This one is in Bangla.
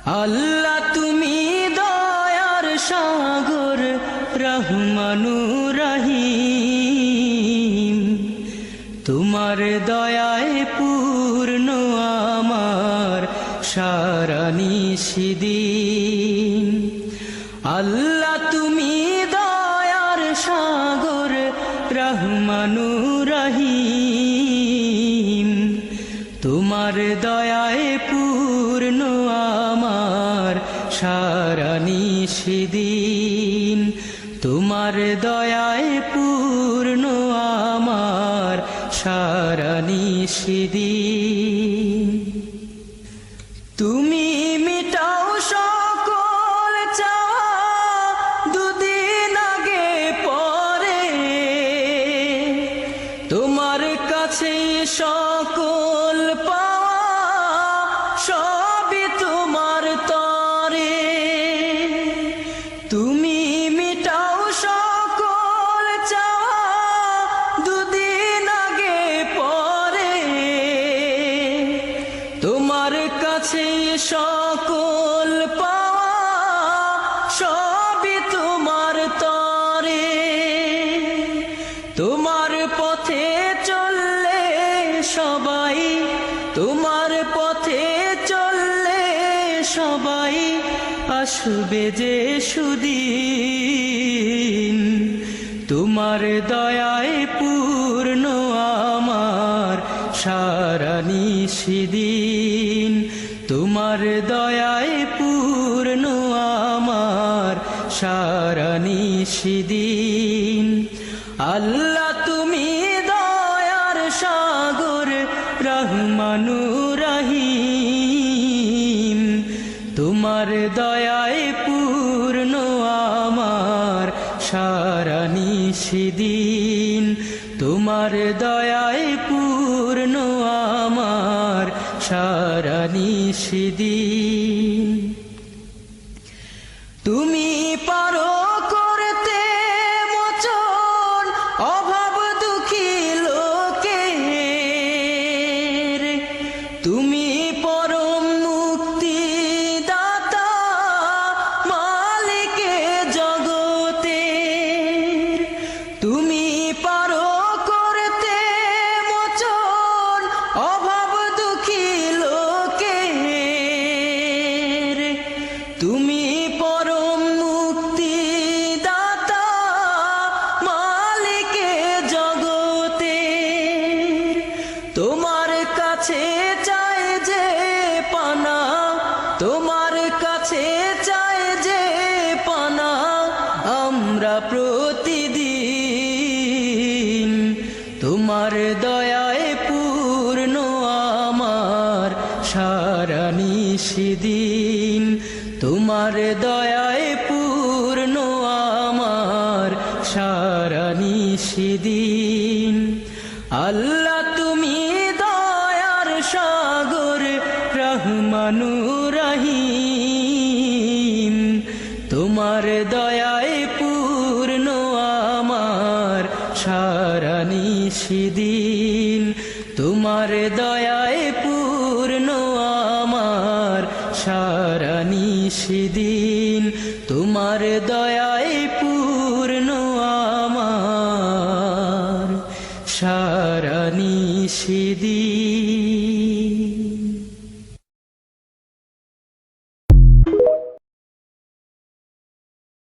আল্লাহ তুমি দয়ার সাগর রহমানুর রহিম, তোমার দয়ায় পূর্ণ আমার সারা নিশিদিন। আল্লাহ তুমি দয়ার সাগর রহমানুর রহিম, তোমার দয়ায় পূর্ণ আমার সারা নিশিদিন। তোমার দয়ায় পূর্ণ আমার সারা নিশিদিন। তুমি মিটাও সকল চাওয়া দুদিন আগে পরে, তোমার কাছে সকল পাওয়া সবই তোমার তরে। তুমি মিটাও সকল চাওয়া দুদিন আগে পরে, তোমার কাছে সকল পাওয়া সবই তোমার তরে। তোমার পথে চললে সবাই, তোমার পথে চললে সবাই আসবে যে সুদিন। তোমার দয়ায় পূর্ণ আমার সারা নিশিদিন। তোমার দয়ায় পূর্ণ আমার সারা নিশিদিন। আল্লাহ তুমি দয়ার সাগর রহমানুর রহিম, তোমার দয়ায় পূর্ণ আমার সারা নিশিদিন। তোমার দয়ায় পূর্ণ আমার সারা নিশিদিন। তুমি পারো করতে মোচন অভাব দুঃখী লোকের, তুমি পরম মুক্তি দাতা মালিকে জগতের। তুমি পারো করতে মোচন অভাব দুঃখী লোকের, তুমি পরম মুক্তি দাতা মালিকে জগতের। তোমার কাছে চাই যে পানা, তোমার কাছে চাই যে পানা আমরা প্রতিদিন। তোমার দয়ায় পূর্ণ আমার সারা নিশিদিন। তোমার দয়ায় পূর্ণ আমার সারা নিশিদিন। আল্লাহ তুমি দয়ার সাগর রহমানুর রহিম, তোমার দয়ায় পূর্ণ আমার সারা নিশিদিন। তোমার দয়ায় পূর্ণ আমার সারা নিশিদিন। তোমার দয়ায় পূর্ণ আমার সারা নিশিদিন।